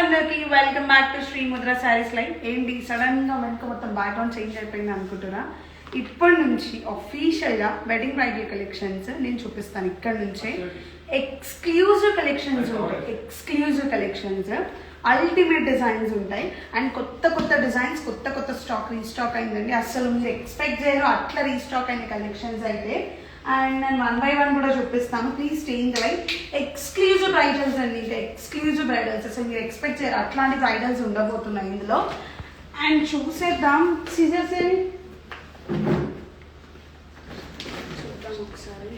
అందరికి welcome back to Shri Mudra saris live. ఏంటి sudden గా మనకు మొత్తం బ్యాక్గ్రౌండ్ చేంజ్ అయిపోయింది అనుకుంటున్నా. ఇప్పటి నుంచి అఫీషియల్ గా వెడ్డింగ్ బ్రైడల్ కలెక్షన్స్ నేను చూపిస్తాను. ఇక్కడ నుంచే ఎక్స్క్లూజివ్ కలెక్షన్స్ ఉంటాయి. ఎక్స్క్లూజివ్ కలెక్షన్స్, అల్టిమేట్ డిజైన్స్ ఉంటాయి. అండ్ కొత్త కొత్త డిజైన్స్, కొత్త కొత్త స్టాక్ రీస్టాక్ అయిందండి. అసలు మీరు ఎక్స్పెక్ట్ చేయరు అట్లా రీస్టాక్ అయిన కలెక్షన్స్ అయితే. అండ్ నేను 1 by 1 కూడా చూపిస్తాను. Please stay in the live. Exclusive bridals అండి, ఇంకా ఎక్స్క్లూజివ్ బ్రైడల్స్. అసలు మీరు ఎక్స్పెక్ట్ చేయరు అట్లాంటి బ్రైడల్స్ ఉండబోతున్నాయి ఇందులో. అండ్ చూసేద్దాం. సీజర్స్ ఏమి చూద్దాం ఒకసారి.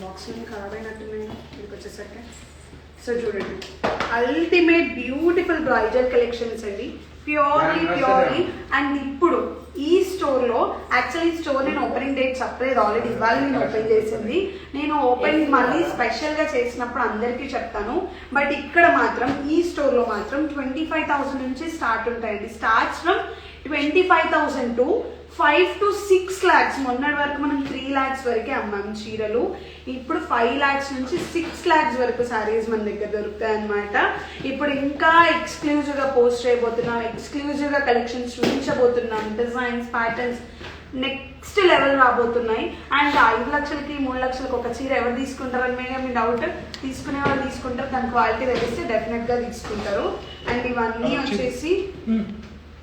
బాక్స్ ఖరాబ్ అయినట్టున్నాయి ఇక్కడికి వచ్చేసరికి. సో చూడండి, అల్టిమేట్ బ్యూటిఫుల్ బ్రైడల్ కలెక్షన్స్ అండి, ప్యూర్లీ. అండ్ ఇప్పుడు ఈ స్టోర్లో యాక్చువల్లీ స్టోర్ నేను ఓపెనింగ్ డేట్ చెప్పలేదు ఆల్రెడీ. ఇవాళ నేను ఓపెన్ చేసింది. నేను ఓపెన్ మళ్ళీ స్పెషల్గా చేసినప్పుడు అందరికీ చెప్తాను. బట్ ఇక్కడ మాత్రం ఈ స్టోర్లో మాత్రం 25,000 నుంచి స్టార్ట్ ఉంటాయండి. Starts from 25,000 to 5 to 6 lakhs. మొన్నటి వరకు మనం 3 lakhs వరకే అమ్మాము చీరలు. ఇప్పుడు 5 lakhs నుంచి 6 lakhs వరకు శారీస్ మన దగ్గర దొరుకుతాయి అన్నమాట. ఇప్పుడు ఇంకా ఎక్స్క్లూజివ్గా పోస్ట్ చేయబోతున్నాం, ఎక్స్క్లూజివ్గా కలెక్షన్స్ చూపించబోతున్నాం. డిజైన్స్, ప్యాటర్న్స్ నెక్స్ట్ లెవెల్ రాబోతున్నాయి. అండ్ 5 లక్షలకి 3 లక్షలకి ఒక చీర ఎవరు తీసుకుంటారని మీ డౌట్. తీసుకునే వాళ్ళు తీసుకుంటారు, దాని క్వాలిటీ తెలిస్తే డెఫినెట్గా తీసుకుంటారు. అండ్ ఇవన్నీ వచ్చేసి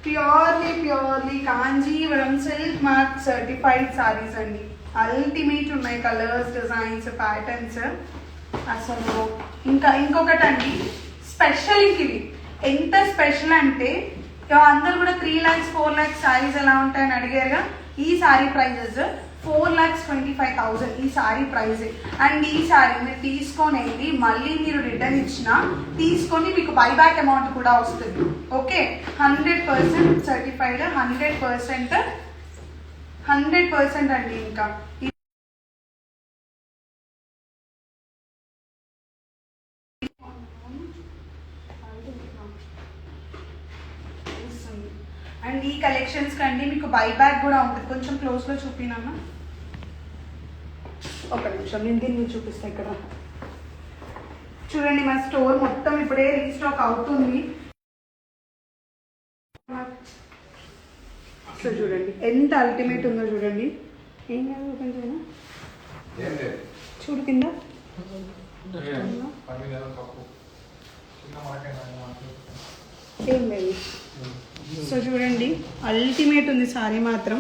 purely Kanjeevaram silk mark certified saris అండి. అల్టిమేట్ ఉన్నాయి కలర్స్, డిజైన్స్, ప్యాటర్న్స్. అసలు ఇంకొకటి అండి స్పెషల్. ఇవి ఎంత స్పెషల్ అంటే అందరు కూడా 3 lakhs 4 lakhs సారీస్ ఎలా ఉంటాయని అడిగారుగా. ఈ సారీ ప్రైజెస్ 4,25,000 ఈ సారీ ప్రైజ్. అండ్ ఈ సారీ మీరు తీసుకొని మళ్ళీ మీరు రిటర్న్ ఇచ్చినా తీసుకొని మీకు బైబ్యాక్ అమౌంట్ కూడా వస్తుంది. ఓకే, 100% సర్టిఫైడ్, 100% అండి. ఇంకా అండ్ ఈ కలెక్షన్స్ కండి మీకు బైబ్యాక్ కూడా ఉంటుంది. కొంచెం క్లోజ్లో చూపినమ్మా, ఒక నిమిషం నేను దీన్ని చూపిస్తాను. ఇక్కడ చూడండి, మన స్టోర్ మొత్తం ఇప్పుడే రీస్టాక్ అవుతుంది. సో చూడండి ఎంత అల్టిమేట్ ఉందో చూడండి. ఏం కాదు, ఓపెన్ చేయనా, చూడు కింద ఏం లేదు. సో చూడండి అల్టిమేట్ ఉంది సారీ మాత్రం.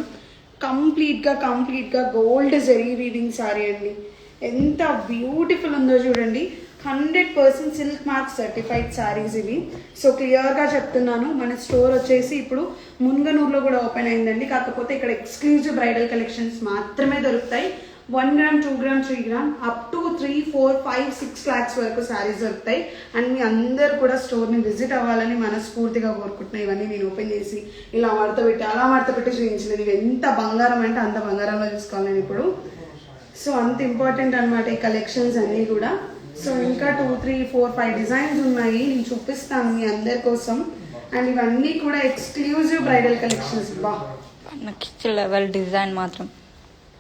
కంప్లీట్గా గోల్డ్ జరీ రీడింగ్ సారీ అండి. ఎంత బ్యూటిఫుల్ ఉందో చూడండి. 100% సిల్క్ మార్క్ సర్టిఫైడ్ సారీస్ ఇవి. సో క్లియర్గా చెప్తున్నాను, మన స్టోర్ వచ్చేసి ఇప్పుడు మున్గనూరులో కూడా ఓపెన్ అయిందండి. కాకపోతే ఇక్కడ ఎక్స్క్లూజివ్ బ్రైడల్ కలెక్షన్స్ మాత్రమే దొరుకుతాయి. 1 gram 2 gram 3 gram up to 3 4 5 6 lakhs వరకు శారీస్ దొరుకుతాయి. అండ్ మీ అందరు కూడా స్టోర్ని విజిట్ అవ్వాలని మనస్ఫూర్తిగా కోరుకుంటున్నాయి. ఇవన్నీ నేను ఓపెన్ చేసి ఇలా మడతపెట్టి అలా మడతపెట్టి చూపించలేదు. ఇవి ఎంత బంగారం అంటే అంత బంగారంలో చూసుకోవాలి నేను ఇప్పుడు. సో అంత ఇంపార్టెంట్ అనమాట ఈ కలెక్షన్స్ అన్నీ కూడా. సో ఇంకా 2 3 4 5 డిజైన్స్ ఉన్నాయి, నేను చూపిస్తాను మీ అందరి కోసం. అండ్ ఇవన్నీ కూడా ఎక్స్క్లూజివ్ బ్రైడల్ కలెక్షన్స్. బా నెక్స్ట్ లెవెల్ డిజైన్ మాత్రం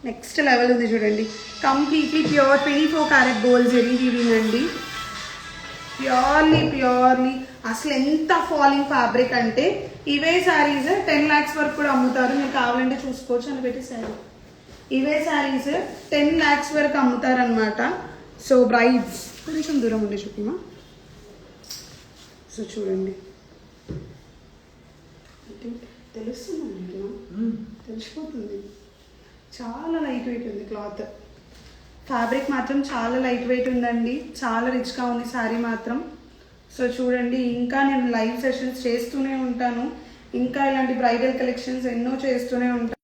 నెక్స్ట్ లెవెల్ ఉంది చూడండి. Completely pure 24 karat gold zari weaving అండి. ప్యూర్లీ అసలు ఎంత ఫాలింగ్ ఫ్యాబ్రిక్ అంటే ఇవే శారీస్ 10 lakhs వరకు కూడా అమ్ముతారు. మీరు కావాలంటే చూసుకోవచ్చు అని పెట్టి శారీ. ఇవే శారీస్ 10 lakhs వరకు అమ్ముతారు అనమాట. సో బ్రైడ్స్ కొంచెం దూరం ఉండి చూపిమా. సో చూడండి తెలుస్తుందండి, తెలిసిపోతుంది. చాలా లైట్ వెయిట్ ఉంది క్లాత్. ఫ్యాబ్రిక్ మాత్రం చాలా లైట్ వెయిట్ ఉందండి. చాలా రిచ్గా ఉంది శారీ మాత్రం. సో చూడండి, ఇంకా నేను లైవ్ సెషన్స్ చేస్తూనే ఉంటాను. ఇంకా ఇలాంటి బ్రైడల్ కలెక్షన్స్ ఎన్నో చేస్తూనే ఉంటాను,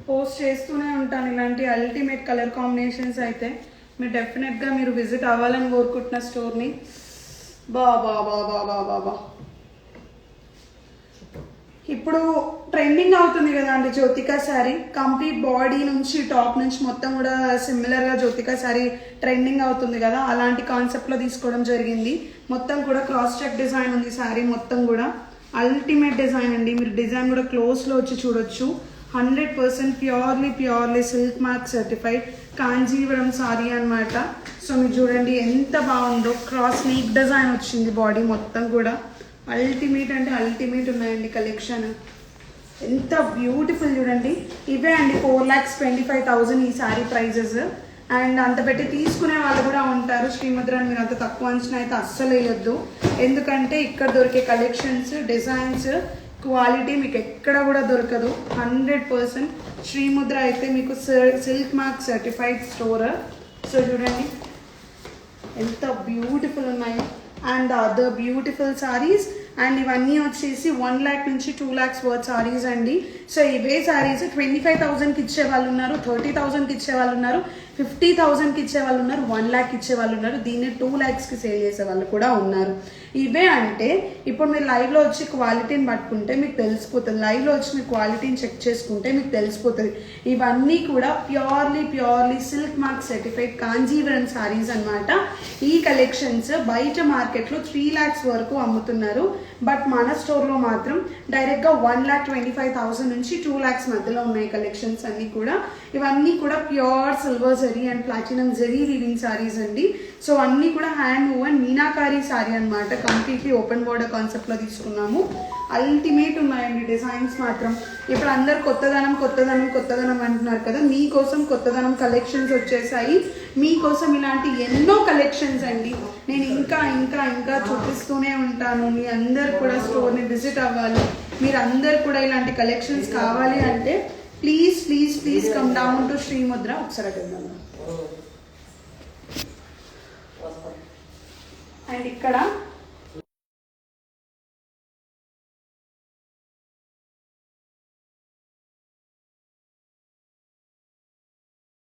పోస్ట్ చేస్తూనే ఉంటాను. ఇలాంటి అల్టిమేట్ కలర్ కాంబినేషన్స్ అయితే మీరు డెఫినెట్గా మీరు విజిట్ అవ్వాలని కోరుకుంటున్న స్టోర్ని. బాబా ఇప్పుడు ట్రెండింగ్ అవుతుంది కదా అండి జ్యోతికా శారీ. కంప్లీట్ బాడీ నుంచి టాప్ నుంచి మొత్తం కూడా సిమిలర్గా జ్యోతికా శారీ ట్రెండింగ్ అవుతుంది కదా, అలాంటి కాన్సెప్ట్లో తీసుకోవడం జరిగింది. మొత్తం కూడా క్రాస్ చెక్ డిజైన్ ఉంది శారీ మొత్తం కూడా. అల్టిమేట్ డిజైన్ అండి. మీరు డిజైన్ కూడా క్లోజ్లో వచ్చి చూడొచ్చు. 100% purely silk mark certified Kanjeevaram sorry అనమాట. సో మీరు చూడండి ఎంత బాగుందో, క్రాస్ నీక్ డిజైన్ వచ్చింది బాడీ మొత్తం కూడా. అల్టిమేట్ అంటే అల్టిమేట్ ఉన్నాయండి కలెక్షన్. ఎంత బ్యూటిఫుల్ చూడండి. ఇవే అండి 4,25,000 ఈ శారీ ప్రైజెస్. అండ్ అంత పెట్టి తీసుకునే వాళ్ళు కూడా ఉంటారు. శ్రీముద్రని మీరు అంత తక్కువ అంచనా అయితే అస్సలు వేయొద్దు. ఎందుకంటే ఇక్కడ దొరికే కలెక్షన్స్, డిజైన్స్, క్వాలిటీ మీకు ఎక్కడ కూడా దొరకదు. 100% శ్రీముద్ర అయితే మీకు silk mark certified store. So చూడండి ఎంత బ్యూటిఫుల్ ఉన్నాయి. And other beautiful saris. And ఇవన్నీ వచ్చేసి 1 lakh నుంచి 2 lakhs వర్త్ సారీస్ అండి. సో ఇవే సారీస్ 25,000కి ఇచ్చే వాళ్ళు ఉన్నారు, 30,000కి ఇచ్చే వాళ్ళు ఉన్నారు, 50,000కి ఇచ్చే వాళ్ళు ఉన్నారు, 1 lakh ఇచ్చే వాళ్ళు ఉన్నారు, దీన్ని 2 lakhsకి సేల్ చేసే వాళ్ళు కూడా ఉన్నారు. ఇవే అంటే ఇప్పుడు మీరు లైవ్లో వచ్చి క్వాలిటీని పట్టుకుంటే మీకు తెలిసిపోతుంది. లైవ్లో వచ్చి మీరు క్వాలిటీని చెక్ చేసుకుంటే మీకు తెలిసిపోతుంది. ఇవన్నీ కూడా purely silk mark certified Kanjeevaram saris అన్నమాట. ఈ కలెక్షన్స్ బయట మార్కెట్లో 3 lakhs వరకు అమ్ముతున్నారు. బట్ మన స్టోర్లో మాత్రం డైరెక్ట్గా 1,25,000 నుంచి 2 lakhs మధ్యలో ఉన్నాయి కలెక్షన్స్ అన్నీ కూడా. ఇవన్నీ కూడా pure silver zari and platinum zari weaving saris అండి. సో అన్నీ కూడా హ్యాండ్ ఓవెన్ మీనాకారి సారీ అనమాట. కంప్లీట్లీ ఓపెన్ బోర్డర్ కాన్సెప్ట్లో తీసుకున్నాము. అల్టిమేట్ ఉన్నాయండి డిజైన్స్ మాత్రం. ఇప్పుడు అందరు కొత్తదనం అంటున్నారు కదా, మీకోసం కొత్తదనం కలెక్షన్స్ వచ్చేసాయి. మీకోసం ఇలాంటి ఎన్నో కలెక్షన్స్ అండి. నేను ఇంకా చూపిస్తూనే ఉంటాను. మీ అందరు కూడా స్టోర్ని విజిట్ అవ్వాలి. మీరు అందరు కూడా ఇలాంటి కలెక్షన్స్ కావాలి అంటే please come down to Srimudra. ఒకసారి అడుగుదాం. అండ్ ఇక్కడ